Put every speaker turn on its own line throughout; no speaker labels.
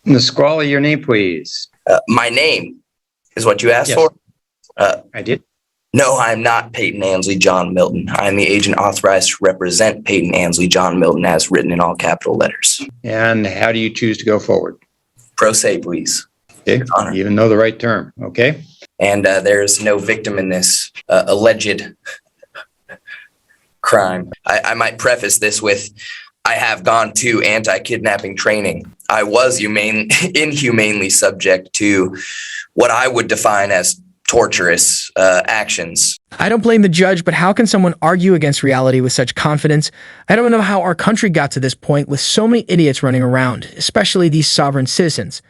Ms. Squally, your name, please.
My name is what you asked for?
I did.
No, I'm not Peyton Ansley John Milton. I am the agent authorized to represent Peyton Ansley John Milton as written in all capital letters.
And how do you choose to go forward?
Pro se, please.
Okay, you even know the right term, okay?
And there's no victim in this alleged crime. I might preface this with, I have gone to anti-kidnapping training. I was inhumanely subject to what I would define as torturous actions.
I don't blame the judge, but how can someone argue against reality with such confidence? I don't know how our country got to this point with so many idiots running around, especially these sovereign citizens.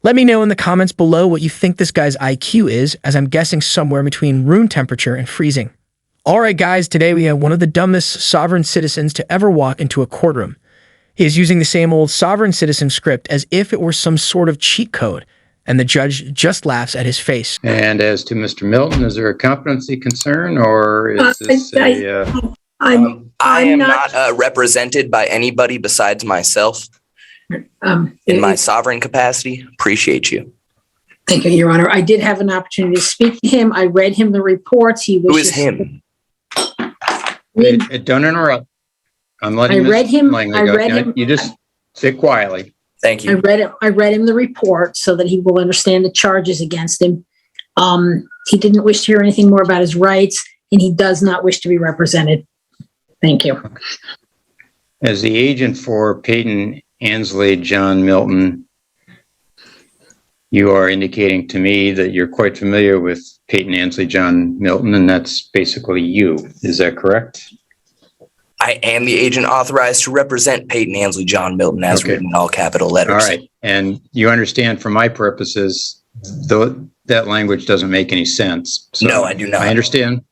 Let me know in the comments below what you think this guy's IQ is, as I'm guessing somewhere between room temperature and freezing. Alright guys, today we have one of the dumbest sovereign citizens to ever walk into a courtroom. He is using the same old sovereign citizen script as if it were some sort of cheat code, and the judge just laughs at his face.
And as to Mr. Milton, is there a competency concern, or is this
I am not represented by anybody besides myself in my sovereign capacity. Appreciate you.
Thank you, Your Honor. I did have an opportunity to speak to him. I read him the reports.
Who is him?
Don't interrupt. I'm letting
I read him. I read him.
You just sit quietly.
Thank you.
I read him the report so that he will understand the charges against him. He didn't wish to hear anything more about his rights, and he does not wish to be represented. Thank you.
As the agent for Peyton Ansley John Milton, you are indicating to me that you're quite familiar with Peyton Ansley John Milton, and that's basically you. Is that correct?
I am the agent authorized to represent Peyton Ansley John Milton as written in all capital letters.
All right. And you understand, for my purposes, that language doesn't make any sense. So
no, I do not.
I understand.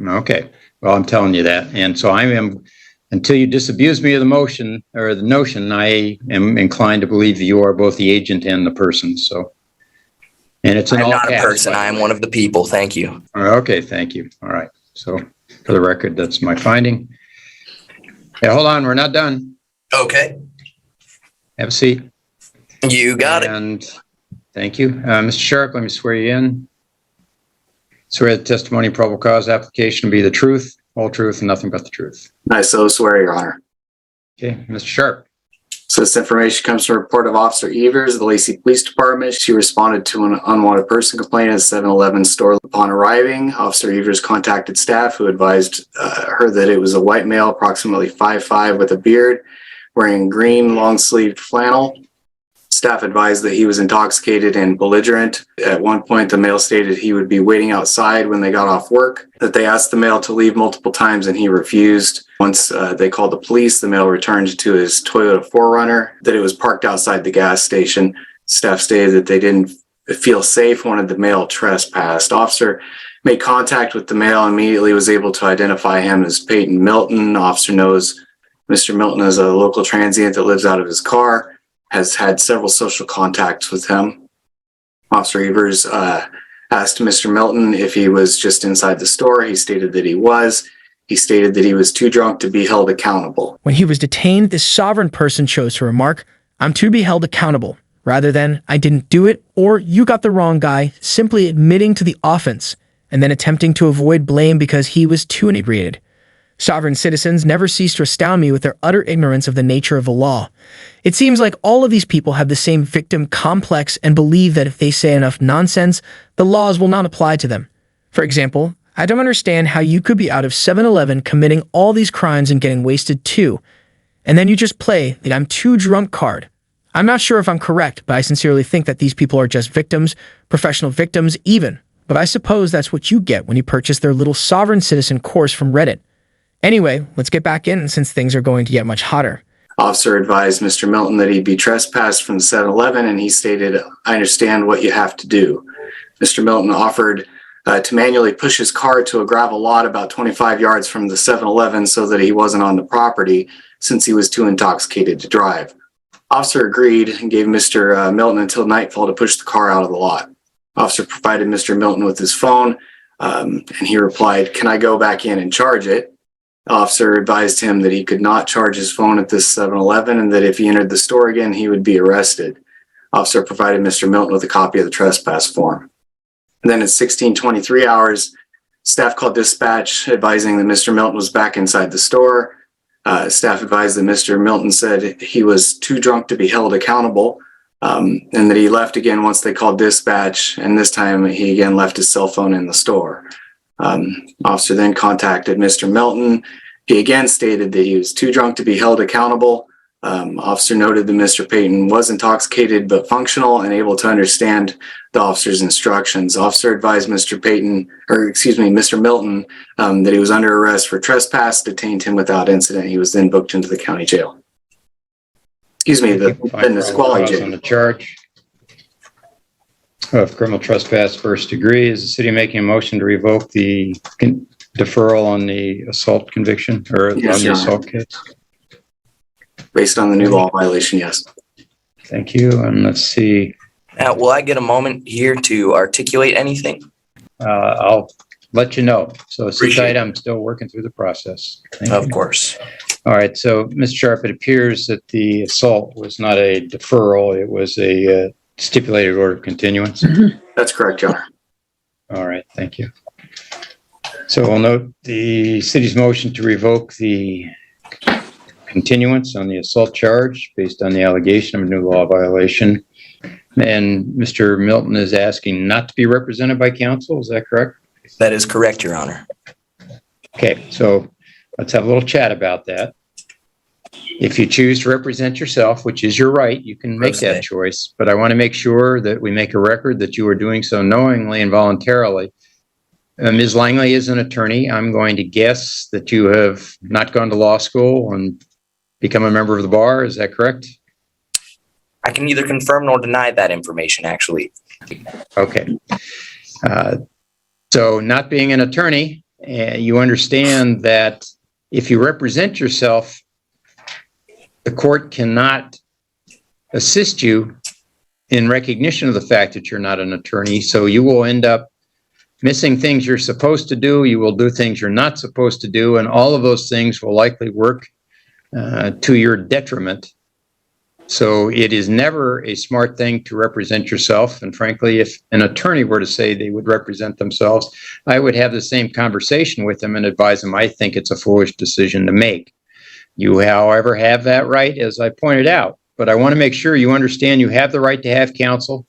Okay. Well, I'm telling you that. And so I am, until you disabuse me of the motion or the notion, I am inclined to believe you are both the agent and the person. So, and it's
I'm not a person. I am one of the people. Thank you.
Okay. Thank you. All right. So for the record, that's my finding. Yeah, hold on. We're not done.
Okay.
Have a seat.
You got it.
And thank you. Mr. Sharp, let me swear you in. Swear the testimony and probable cause application be the truth, whole truth, and nothing but the truth.
I so swear, Your Honor.
Okay, Mr. Sharp.
So this information comes from a report of Officer Evers of the Lacey Police Department. She responded to an unwanted person complaint at a 7-Eleven store. Upon arriving, Officer Evers contacted staff who advised her that it was a white male, approximately 5'5", with a beard, wearing green long-sleeved flannel. Staff advised that he was intoxicated and belligerent. At one point, the male stated he would be waiting outside when they got off work, that they asked the male to leave multiple times and he refused. Once they called the police, the male returned to his Toyota 4Runner, that it was parked outside the gas station. Staff stated that they didn't feel safe, wanted the male trespassed. Officer made contact with the male, immediately was able to identify him as Peyton Milton. Officer knows Mr. Milton is a local transient that lives out of his car, has had several social contacts with him. Officer Evers asked Mr. Milton if he was just inside the store. He stated that he was. He stated that he was too drunk to be held accountable.
When he was detained, this sovereign person chose to remark, "I'm to be held accountable," rather than, "I didn't do it," or "You got the wrong guy," simply admitting to the offense and then attempting to avoid blame because he was too inebriated. Sovereign citizens never cease to astound me with their utter ignorance of the nature of the law. It seems like all of these people have the same victim complex and believe that if they say enough nonsense, the laws will not apply to them. For example, I don't understand how you could be out of 7-Eleven committing all these crimes and getting wasted too, and then you just play the "I'm too drunk" card. I'm not sure if I'm correct, but I sincerely think that these people are just victims, professional victims even, but I suppose that's what you get when you purchase their little sovereign citizen course from Reddit. Anyway, let's get back in since things are going to get much hotter.
Officer advised Mr. Milton that he'd be trespassed from the 7-Eleven, and he stated, "I understand what you have to do." Mr. Milton offered to manually push his car to a gravel lot about 25 yards from the 7-Eleven so that he wasn't on the property since he was too intoxicated to drive. Officer agreed and gave Mr. Milton until nightfall to push the car out of the lot. Officer provided Mr. Milton with his phone, and he replied, "Can I go back in and charge it?" The officer advised him that he could not charge his phone at this 7-Eleven and that if he entered the store again, he would be arrested. Officer provided Mr. Milton with a copy of the trespass form. And then at 16:23 hours, staff called dispatch advising that Mr. Milton was back inside the store. Staff advised that Mr. Milton said he was too drunk to be held accountable, and that he left again once they called dispatch, and this time he again left his cell phone in the store. Officer then contacted Mr. Milton. He again stated that he was too drunk to be held accountable. Officer noted that Mr. Payton was intoxicated but functional and able to understand the officer's instructions. Officer advised Mr. Milton that he was under arrest for trespass, detained him without incident. He was then booked into the county jail. The Nisqually jail.
On the charge of criminal trespass first degree, is the city making a motion to revoke the deferral on the assault conviction or
Yes,
on the
Your
assault case?
Based on the new law violation, yes.
Thank you. And let's see.
Now, will I get a moment here to articulate anything?
I'll let you know. So sit
Appreciate
tight.
it.
I'm still working through the process. Thank
Of
you.
course.
All right. So, Ms. Sharp, it appears that the assault was not a deferral. It was a stipulated order of continuance.
That's correct, Your Honor.
All right. Thank you. So we'll note the city's motion to revoke the continuance on the assault charge based on the allegation of a new law violation. And Mr. Milton is asking not to be represented by counsel. Is that correct?
That is correct, Your Honor.
Okay, so let's have a little chat about that. If you choose to represent yourself, which is your right, you can make that choice. But I want to make sure that we make a record that you are doing so knowingly and voluntarily. Ms. Langley is an attorney. I'm going to guess that you have not gone to law school and become a member of the bar. Is that correct?
I can neither confirm nor deny that information, actually.
Okay. So not being an attorney, you understand that if you represent yourself, the court cannot assist you in recognition of the fact that you're not an attorney. So you will end up missing things you're supposed to do. You will do things you're not supposed to do. And all of those things will likely work to your detriment. So it is never a smart thing to represent yourself. And frankly, if an attorney were to say they would represent themselves, I would have the same conversation with them and advise them, I think it's a foolish decision to make. You, however, have that right, as I pointed out. But I want to make sure you understand you have the right to have counsel.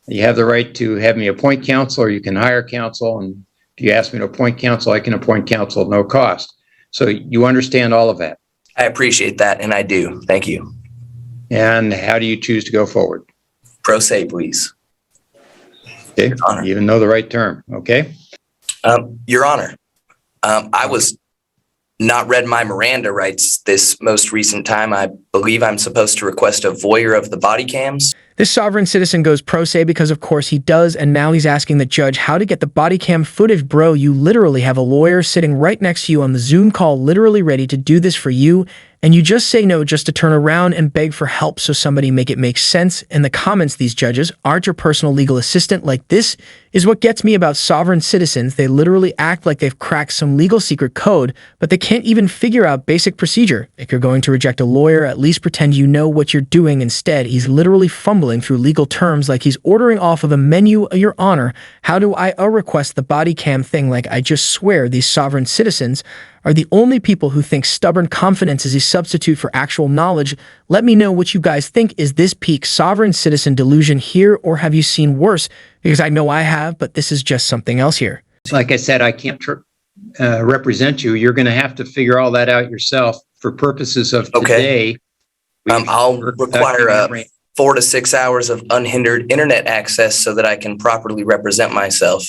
You have the right to have me appoint counsel, or you can hire counsel. And if you ask me to appoint counsel, I can appoint counsel at no cost. So you understand all of that.
I appreciate that, and I do. Thank you.
And how do you choose to go forward?
Pro se, please.
Okay,
Your Honor.
you even know the right term. Okay.
Your Honor, I was not read my Miranda rights this most recent time. I believe I'm supposed to request a voyeur of the body cams.
This sovereign citizen goes pro se because of course he does, and now he's asking the judge how to get the body cam footage. Bro, you literally have a lawyer sitting right next to you on the Zoom call, literally ready to do this for you, and you just say no just to turn around and beg for help so somebody make it make sense. In the comments, these judges aren't your personal legal assistant. Like, this is what gets me about sovereign citizens. They literally act like they've cracked some legal secret code, but they can't even figure out basic procedure. If you're going to reject a lawyer, at least pretend you know what you're doing. Instead, he's literally fumbling through legal terms like he's ordering off of a menu. Your Honor, how do I request the body cam thing? Like, I just swear these sovereign citizens are the only people who think stubborn confidence is a substitute for actual knowledge. Let me know what you guys think. Is this peak sovereign citizen delusion here, or have you seen worse? Because I know I have, but this is just something else here.
Like I said, I can't represent you. You're going to have to figure all that out yourself for purposes of today.
I'll require 4 to 6 hours of unhindered internet access so that I can properly represent myself.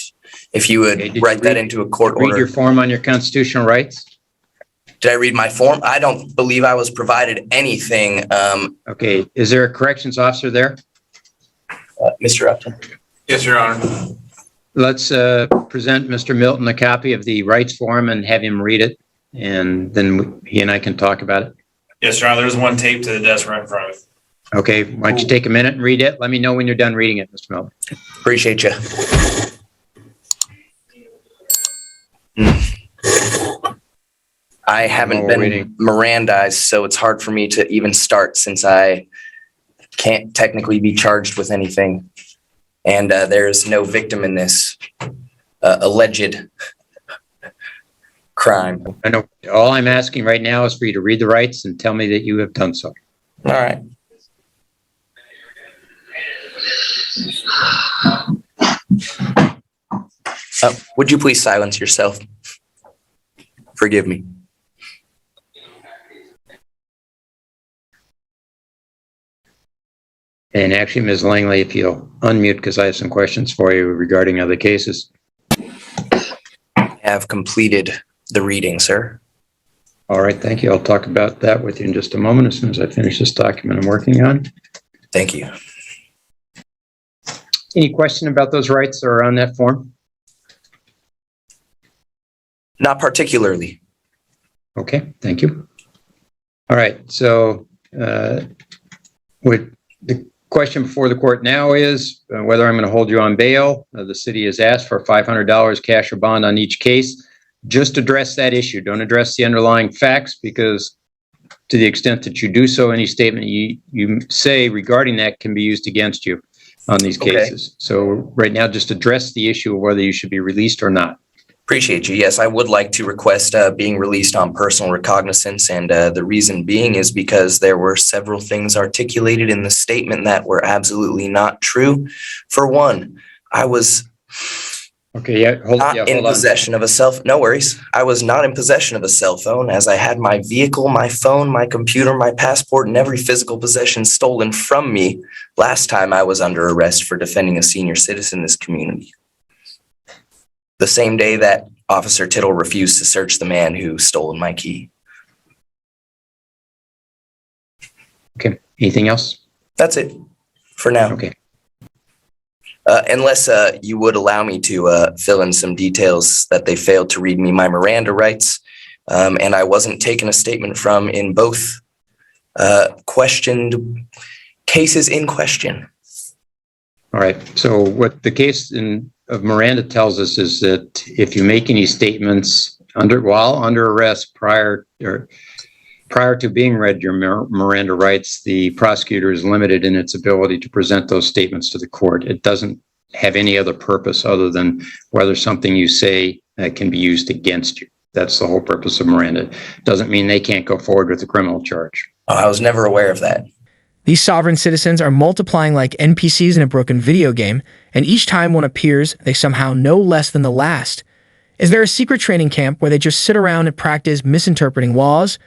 If you would write that into a court order.
Read your form on your constitutional rights.
Did I read my form? I don't believe I was provided anything.
Okay. Is there a corrections officer there?
Mr. Upton.
Yes, Your Honor.
Let's present Mr. Milton a copy of the rights form and have him read it. And then he and I can talk about it.
Yes, Your Honor. There's one taped to the desk right in front of me.
Okay. Why don't you take a minute and read it? Let me know when you're done reading it, Mr. Milton.
Appreciate you. I haven't been Mirandized, so it's hard for me to even start since I can't technically be charged with anything. And there's no victim in this alleged crime.
I know all I'm asking right now is for you to read the rights and tell me that you have done so.
All right. Would you please silence yourself? Forgive me.
And actually, Ms. Langley, if you'll unmute, because I have some questions for you regarding other cases.
I have completed the reading, sir.
All right, thank you. I'll talk about that with you in just a moment as soon as I finish this document I'm working on.
Thank you.
Any question about those rights that are on that form?
Not particularly.
Okay, thank you. All right, so with the question before the court now is whether I'm going to hold you on bail. The city has asked for $500 cash or bond on each case. Just address that issue. Don't address the underlying facts, because to the extent that you do so, any statement you say regarding that can be used against you on these cases. So right now, just address the issue of whether you should be released or not.
Appreciate you. Yes, I would like to request being released on personal recognizance. And the reason being is because there were several things articulated in the statement that were absolutely not true. For one, I was not in possession of a cell phone. No worries. I was not in possession of a cell phone, as I had my vehicle, my phone, my computer, my passport, and every physical possession stolen from me last time I was under arrest for defending a senior citizen in this community. The same day that Officer Tittle refused to search the man who stole my key.
Okay. Anything else?
That's it for now.
Okay.
Unless you would allow me to fill in some details that they failed to read me my Miranda rights, and I wasn't taking a statement from in both questioned cases in question.
All right. So what the case of Miranda tells us is that if you make any statements while under arrest prior to being read your Miranda rights, the prosecutor is limited in its ability to present those statements to the court. It doesn't have any other purpose other than whether something you say can be used against you. That's the whole purpose of Miranda. Doesn't mean they can't go forward with a criminal charge.
Oh, I was never aware of that.
These sovereign citizens are multiplying like NPCs in a broken video game, and each time one appears, they somehow know less than the last. Is there a secret training camp where they just sit around and practice misinterpreting laws?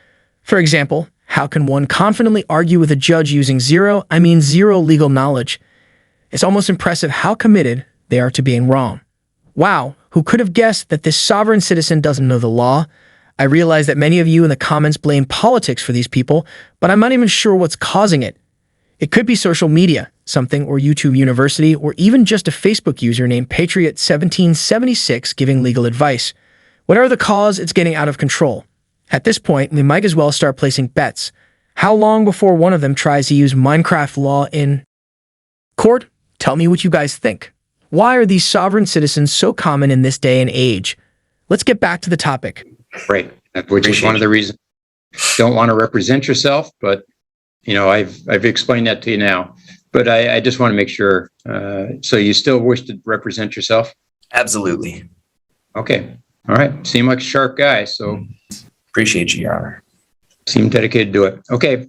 For example, how can one confidently argue with a judge using zero legal knowledge? It's almost impressive how committed they are to being wrong. Wow, who could have guessed that this sovereign citizen doesn't know the law? I realize that many of you in the comments blame politics for these people, but I'm not even sure what's causing it. It could be social media, something, or YouTube University, or even just a Facebook user named Patriot1776 giving legal advice. Whatever the cause, it's getting out of control. At this point, we might as well start placing bets. How long before one of them tries to use Minecraft law in court? Tell me what you guys think. Why are these sovereign citizens so common in this day and age? Let's get back to the topic.
Right, which is one of the reasons you don't want to represent yourself, but I've explained that to you now, but I just want to make sure. So you still wish to represent yourself?
Absolutely.
Okay. All right. Seem like a sharp guy, so.
Appreciate you, Your Honor.
Seem dedicated to do it. Okay.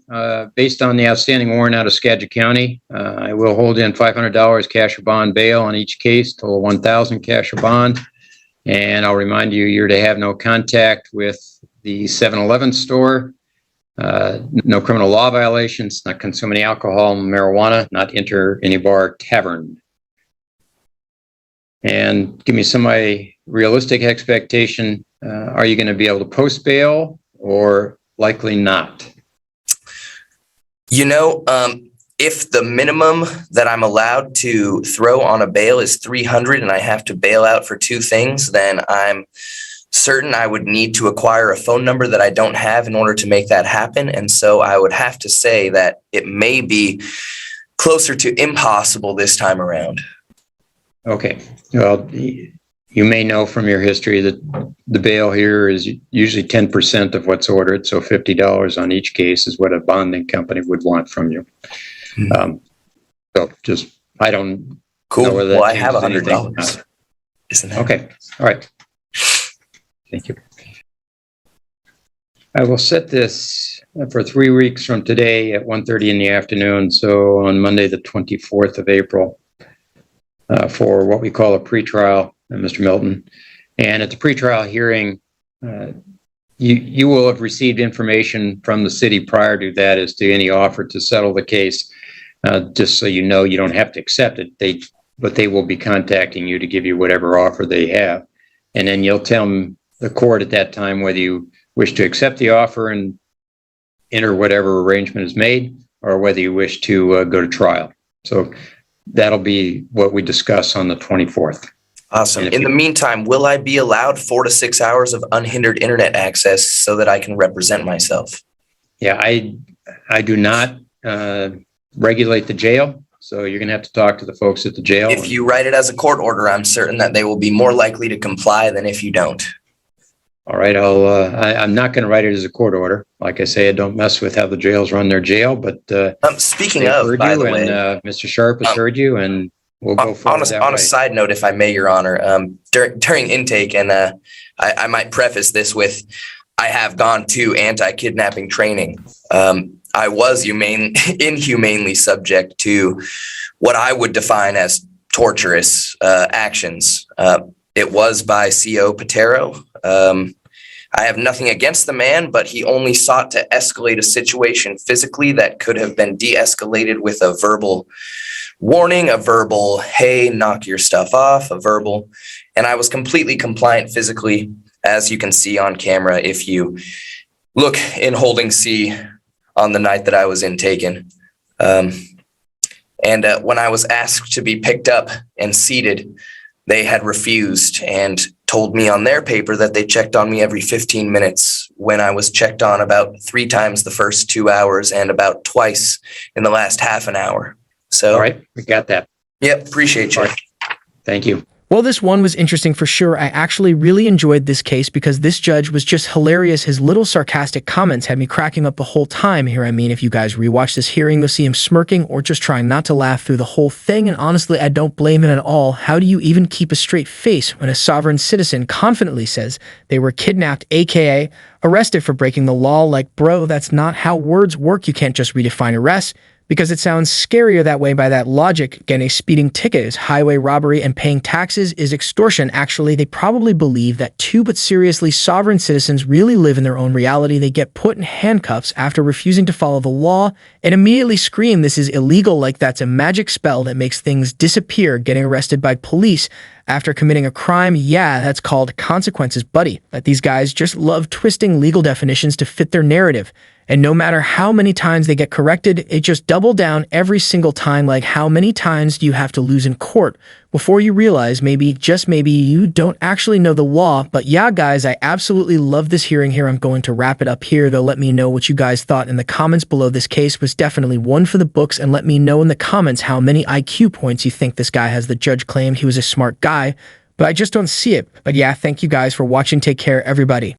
Based on the outstanding warrant out of Skagit County, I will hold in $500 cash or bond bail on each case, total $1,000 cash or bond. And I'll remind you, you're to have no contact with the 7-Eleven store. No criminal law violations, not consume any alcohol, marijuana, not enter any bar or tavern. And give me some realistic expectation. Are you going to be able to post bail or likely not?
If the minimum that I'm allowed to throw on a bail is $300 and I have to bail out for two things, then I'm certain I would need to acquire a phone number that I don't have in order to make that happen. And so I would have to say that it may be closer to impossible this time around. Okay.
Well, you may know from your history that the bail here is usually 10% of what's ordered. So $50 on each case is what a bonding company would want from you. So just, I don't know
Cool.
whether that
Well, I have
changes anything or
$100.
not.
Isn't that
Okay, all right. Thank you. I will set this for 3 weeks from today at 1:30 in the afternoon, so on Monday, the 24th of April, for what we call a pretrial, Mr. Milton. And at the pretrial hearing, you will have received information from the city prior to that as to any offer to settle the case. Just so you know, you don't have to accept it. But they will be contacting you to give you whatever offer they have. And then you'll tell them, the court at that time, whether you wish to accept the offer and enter whatever arrangement is made, or whether you wish to go to trial. So that'll be what we discuss on the 24th.
awesome? In the meantime, will I be allowed 4 to 6 hours of unhindered internet access so that I can represent myself?
Yeah, I do not regulate the jail, so you're going to have to talk to the folks at the jail.
If you write it as a court order, I'm certain that they will be more likely to comply than if you don't.
All right, I'm not going to write it as a court order. Like I say, I don't mess with how the jails run their jail, but
Speaking
they've
of,
heard
by
you,
the way,
and Mr. Sharp has heard you, and we'll go forward that
on
way.
a side note, if I may, Your Honor, during intake, and I might preface this with, I have gone to anti-kidnapping training. I was inhumanely subject to what I would define as torturous actions. It was by C.O. Patero. I have nothing against the man, but he only sought to escalate a situation physically that could have been de-escalated with a verbal warning, a verbal, hey, knock your stuff off, a verbal. And I was completely compliant physically, as you can see on camera if you look in holding C on the night that I was intaken. And when I was asked to be picked up and seated, they had refused and told me on their paper that they checked on me every 15 minutes when I was checked on about 3 times the first 2 hours and about twice in the last half an hour. So,
All right, we got that.
Yep, appreciate you.
All right. Thank you.
Well, this one was interesting for sure. I actually really enjoyed this case because this judge was just hilarious. His little sarcastic comments had me cracking up the whole time here. I mean, if you guys rewatch this hearing, you'll see him smirking or just trying not to laugh through the whole thing. And honestly, I don't blame him at all. How do you even keep a straight face when a sovereign citizen confidently says they were kidnapped, aka arrested for breaking the law? Like, bro, that's not how words work. You can't just redefine arrest, because it sounds scarier that way. By that logic, getting a speeding ticket is highway robbery and paying taxes is extortion. Actually, they probably believe that too, but seriously, sovereign citizens really live in their own reality. They get put in handcuffs after refusing to follow the law and immediately scream this is illegal, like that's a magic spell that makes things disappear. Getting arrested by police after committing a crime, yeah, that's called consequences, buddy. But these guys just love twisting legal definitions to fit their narrative. And no matter how many times they get corrected, it just double down every single time. Like, how many times do you have to lose in court before you realize maybe, just maybe, you don't actually know the law? But yeah, guys, I absolutely love this hearing here. I'm going to wrap it up here, though. Let me know what you guys thought in the comments below. This case was definitely one for the books, and let me know in the comments how many IQ points you think this guy has. The judge claimed he was a smart guy, but I just don't see it. But yeah, thank you guys for watching. Take care, everybody.